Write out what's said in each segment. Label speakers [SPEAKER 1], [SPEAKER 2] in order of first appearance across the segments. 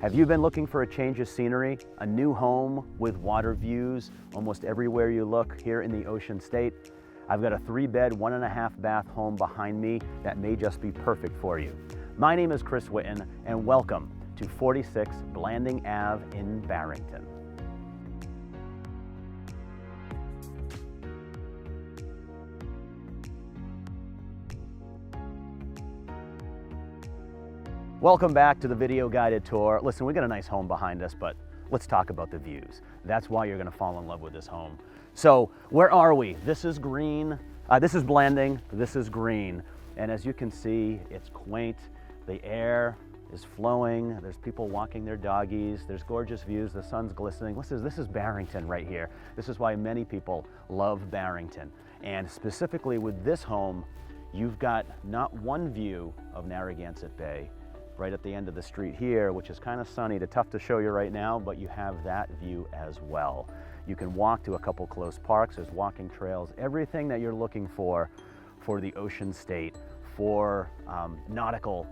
[SPEAKER 1] Have you been looking for a change of scenery, a new home with water views almost everywhere you look here in the Ocean State? I've got a 3-bed, 1.5 bath home behind me that may just be perfect for you. My name is Chris Whitten, and welcome to 46 Blanding Ave in Barrington. Welcome back to the video guided tour. Listen, we got a nice home behind us, but let's talk about the views. That's why you're gonna fall in love with this home. So where are we? This is green, this is Blanding, this is green. And as you can see, it's quaint. The air is flowing. There's people walking their doggies. There's gorgeous views. The sun's glistening. This is Barrington right here. This is why many people love Barrington. And specifically with this home, you've got not one view of Narragansett Bay, right at the end of the street here, which is kind of sunny, tough to show you right now, but you have that view as well. You can walk to a couple close parks, there's walking trails, everything that you're looking for the Ocean State, for nautical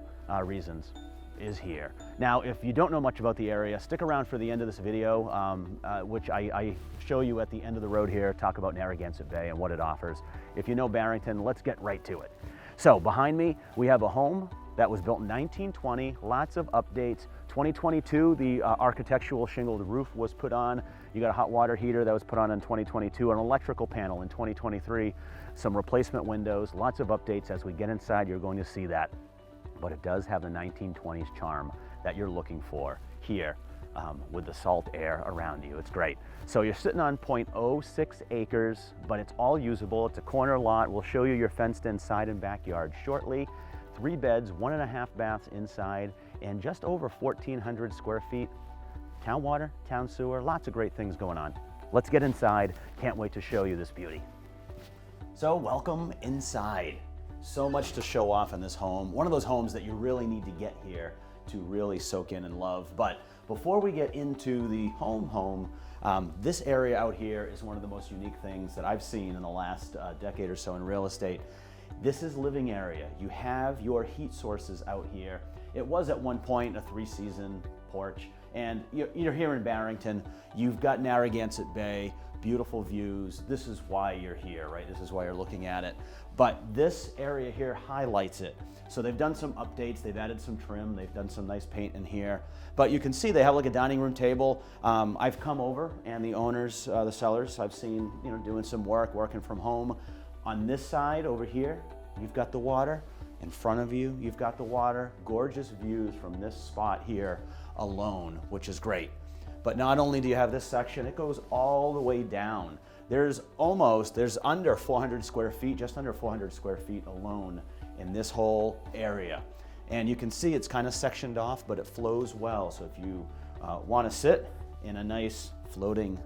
[SPEAKER 1] reasons is here. Now, if you don't know much about the area, stick around for the end of this video, which I show you at the end of the road here, talk about Narragansett Bay and what it offers. If you know Barrington, let's get right to it. So behind me, we have a home that was built in 1920, lots of updates. 2022, the architectural shingled roof was put on. You got a hot water heater that was put on in 2022, an electrical panel in 2023, some replacement windows, lots of updates. As we get inside, you're going to see that. But it does have the 1920s charm that you're looking for here with the salt air around you. It's great. So you're sitting on 0.06 acres, but it's all usable. It's a corner lot. We'll show you your fenced in side and backyard shortly. 3 beds, 1.5 baths inside, and just over 1,400 square feet. Town water, town sewer, lots of great things going on. Let's get inside. Can't wait to show you this beauty. So welcome inside. So much to show off in this home. One of those homes that you really need to get here to really soak in and love. But before we get into the home, this area out here is one of the most unique things that I've seen in the last decade or so in real estate. This is living area. You have your heat sources out here. It was at one point a 3-season porch, and you're here in Barrington. You've got Narragansett Bay, beautiful views. This is why you're here, right? This is why you're looking at it. But this area here highlights it. So they've done some updates, they've added some trim, they've done some nice paint in here. But you can see they have like a dining room table. I've come over, and the owners, the sellers, I've seen doing some working from home. On this side over here, you've got the water. In front of you, you've got the water. Gorgeous views from this spot here alone, which is great. But not only do you have this section, it goes all the way down. There's under 400 square feet, just under 400 square feet alone in this whole area. And you can see it's kind of sectioned off, but it flows well. So if you want to sit in a nice floating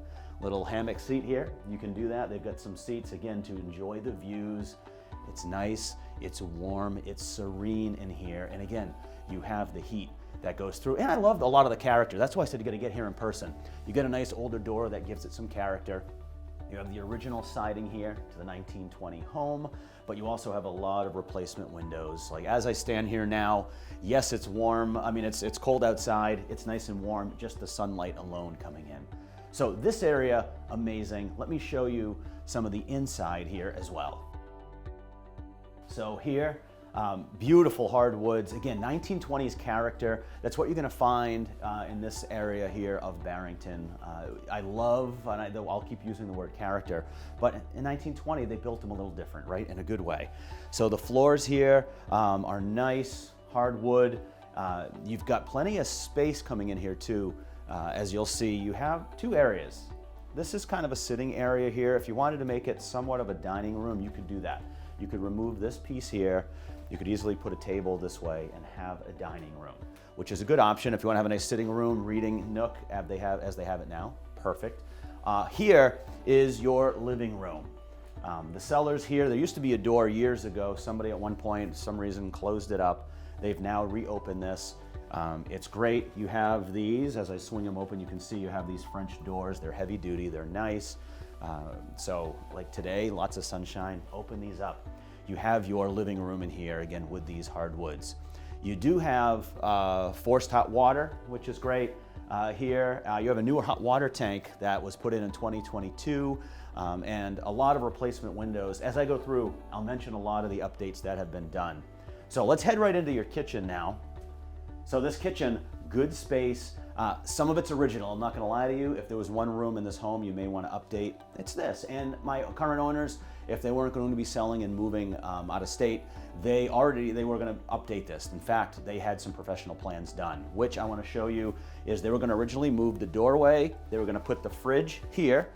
[SPEAKER 1] little hammock seat here, you can do that. They've got some seats, again, to enjoy the views. It's nice, it's warm, it's serene in here. And again, you have the heat that goes through. And I loved a lot of the character. That's why I said you got to get here in person. You get a nice older door that gives it some character. You have the original siding here to the 1920 home, but you also have a lot of replacement windows. Like as I stand here now, yes, it's warm. I mean, it's cold outside. It's nice and warm, just the sunlight alone coming in. So this area, amazing. Let me show you some of the inside here as well. So here, beautiful hardwoods. Again, 1920s character. That's what you're gonna find in this area here of Barrington. I love, and I'll keep using the word character, but in 1920, they built them a little different, right? In a good way. So the floors here are nice, hardwood. You've got plenty of space coming in here too. As you'll see, you have 2 areas. This is kind of a sitting area here. If you wanted to make it somewhat of a dining room, you could do that. You could remove this piece here. You could easily put a table this way and have a dining room, which is a good option if you want to have a nice sitting room, reading nook, as they have it now. Perfect. Here is your living room. The sellers here, there used to be a door years ago. Somebody at one point, for some reason, closed it up. They've now reopened this. It's great. You have these, as I swing them open, you can see you have these French doors. They're heavy duty, they're nice. So like today, lots of sunshine, open these up. You have your living room in here, again, with these hardwoods. You do have forced hot water, which is great. Here, you have a newer hot water tank that was put in 2022, and a lot of replacement windows. As I go through, I'll mention a lot of the updates that have been done. So let's head right into your kitchen now. So this kitchen, good space. Some of it's original, I'm not gonna lie to you. If there was one room in this home you may wanna update, it's this. And my current owners, if they weren't going to be selling and moving out of state, they were gonna update this. In fact, they had some professional plans done, which I wanna show you is they were gonna originally move the doorway. They were gonna put the fridge here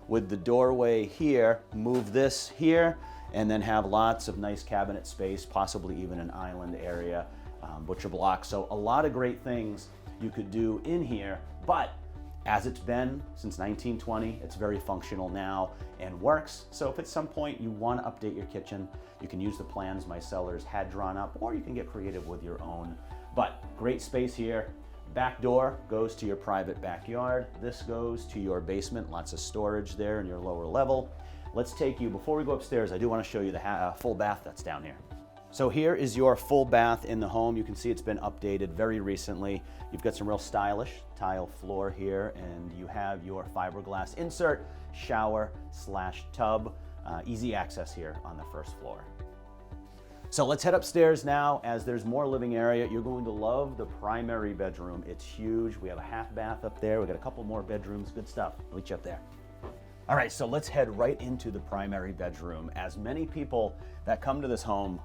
[SPEAKER 1] with the doorway here, move this here, and then have lots of nice cabinet space, possibly even an island area, butcher block. So a lot of great things you could do in here, but as it's been since 1920, it's very functional now and works. So if at some point you want to update your kitchen, you can use the plans my sellers had drawn up, or you can get creative with your own. But great space here. Back door goes to your private backyard. This goes to your basement, lots of storage there in your lower level. Let's take you, before we go upstairs, I do want to show you the full bath that's down here. So here is your full bath in the home. You can see it's been updated very recently. You've got some real stylish tile floor here, and you have your fiberglass insert, shower / tub, easy access here on the first floor. So let's head upstairs now, as there's more living area. You're going to love the primary bedroom. It's huge. We have a half bath up there. We got a couple more bedrooms, good stuff. Reach up there. All right, so let's head right into the primary bedroom. As many people that come to this home,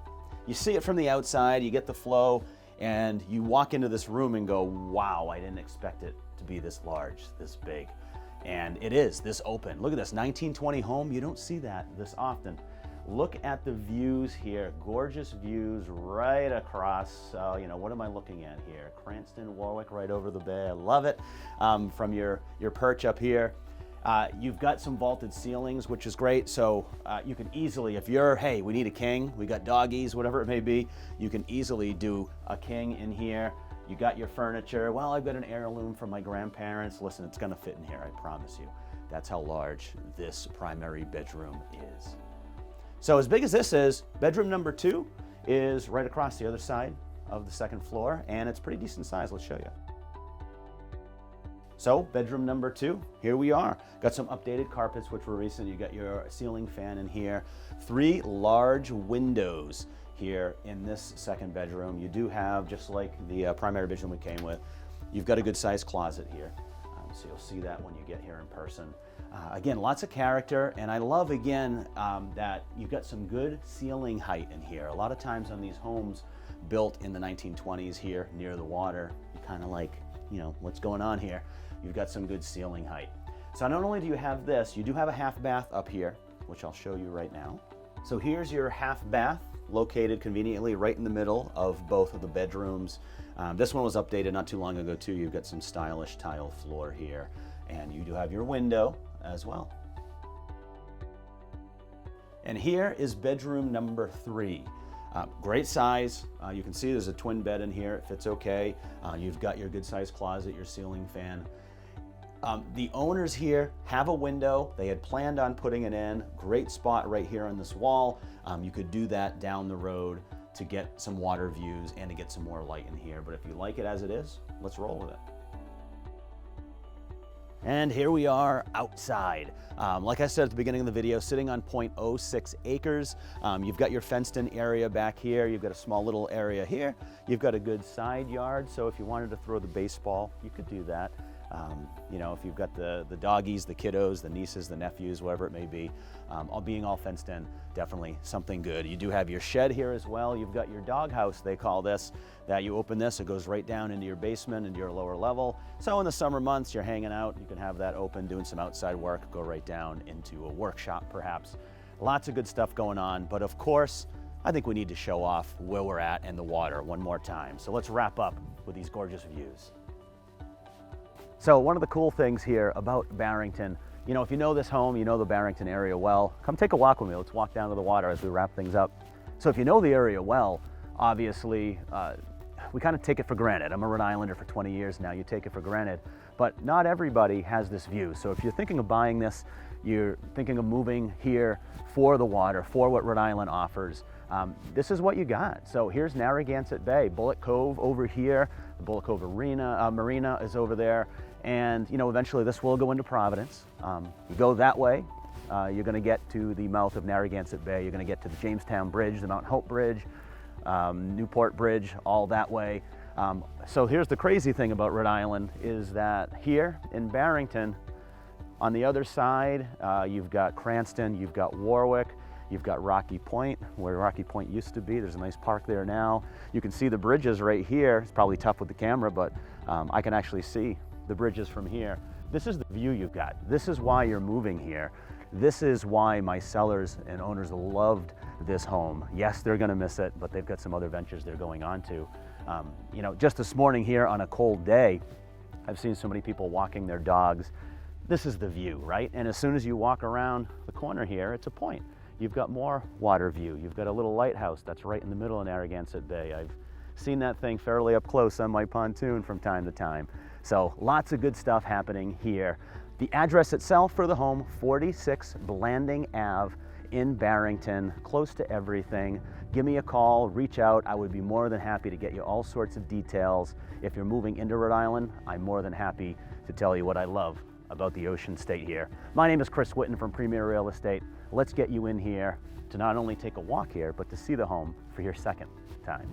[SPEAKER 1] you see it from the outside, you get the flow, and you walk into this room and go, wow, I didn't expect it to be this large, this big. And it is this open. Look at this 1920 home. You don't see that this often. Look at the views here. Gorgeous views right across. What am I looking at here? Cranston, Warwick, right over the bay. I love it. From your perch up here. You've got some vaulted ceilings, which is great. So you can easily, if you're, hey, we need a king, we got doggies, whatever it may be, you can easily do a king in here. You got your furniture. Well, I've got an heirloom from my grandparents. Listen, it's gonna fit in here, I promise you. That's how large this primary bedroom is. So as big as this is, bedroom number 2 is right across the other side of the second floor, and it's pretty decent size. Let's show you. So bedroom number 2, here we are. Got some updated carpets, which were recent. You got your ceiling fan in here. 3 large windows here in this second bedroom. You do have, just like the primary bedroom we came with, you've got a good sized closet here. So you'll see that when you get here in person. Again, lots of character, and I love, again, that you've got some good ceiling height in here. A lot of times on these homes built in the 1920s here near the water, you kind of like, what's going on here? You've got some good ceiling height. So not only do you have this, you do have a half bath up here, which I'll show you right now. So here's your half bath, located conveniently right in the middle of both of the bedrooms. This one was updated not too long ago too. You've got some stylish tile floor here, and you do have your window as well. And here is bedroom number 3. Great size. You can see there's a twin bed in here. It fits okay. You've got your good sized closet, your ceiling fan. The owners here have a window. They had planned on putting it in. Great spot right here on this wall. You could do that down the road to get some water views and to get some more light in here. But if you like it as it is, let's roll with it. And here we are outside. Like I said at the beginning of the video, sitting on 0.06 acres. You've got your fenced in area back here. You've got a small little area here. You've got a good side yard. So if you wanted to throw the baseball, you could do that. If you've got the doggies, the kiddos, the nieces, the nephews, whatever it may be, all being all fenced in, definitely something good. You do have your shed here as well. You've got your dog house, they call this, that you open this, it goes right down into your basement, into your lower level. So in the summer months, you're hanging out, you can have that open, doing some outside work, go right down into a workshop perhaps. Lots of good stuff going on, but of course, I think we need to show off where we're at in the water one more time. So let's wrap up with these gorgeous views. So one of the cool things here about Barrington, if you know this home, you know the Barrington area well, come take a walk with me. Let's walk down to the water as we wrap things up. So if you know the area well, obviously, we kind of take it for granted. I'm a Rhode Islander for 20 years now, you take it for granted, but not everybody has this view. So if you're thinking of buying this, you're thinking of moving here for the water, for what Rhode Island offers, this is what you got. So here's Narragansett Bay, Bullet Cove over here, the Bullet Cove Marina is over there, and you know, eventually this will go into Providence. You go that way, you're going to get to the mouth of Narragansett Bay. You're going to get to the Jamestown Bridge, the Mount Hope Bridge, Newport Bridge, all that way. So here's the crazy thing about Rhode Island is that here in Barrington, on the other side, you've got Cranston, you've got Warwick, you've got Rocky Point, where Rocky Point used to be. There's a nice park there now. You can see the bridges right here. It's probably tough with the camera, but I can actually see the bridges from here. This is the view you've got. This is why you're moving here. This is why my sellers and owners loved this home. Yes, they're gonna miss it, but they've got some other ventures they're going on to. You know, just this morning here on a cold day, I've seen so many people walking their dogs. This is the view, right? And as soon as you walk around the corner here, it's a point. You've got more water view. You've got a little lighthouse that's right in the middle of Narragansett Bay. I've seen that thing fairly up close on my pontoon from time to time. So lots of good stuff happening here. The address itself for the home, 46 Blanding Ave in Barrington, close to everything. Give me a call, reach out. I would be more than happy to get you all sorts of details. If you're moving into Rhode Island, I'm more than happy to tell you what I love about the Ocean State here. My name is Chris Whitten from Premier Real Estate. Let's get you in here to not only take a walk here, but to see the home for your second time.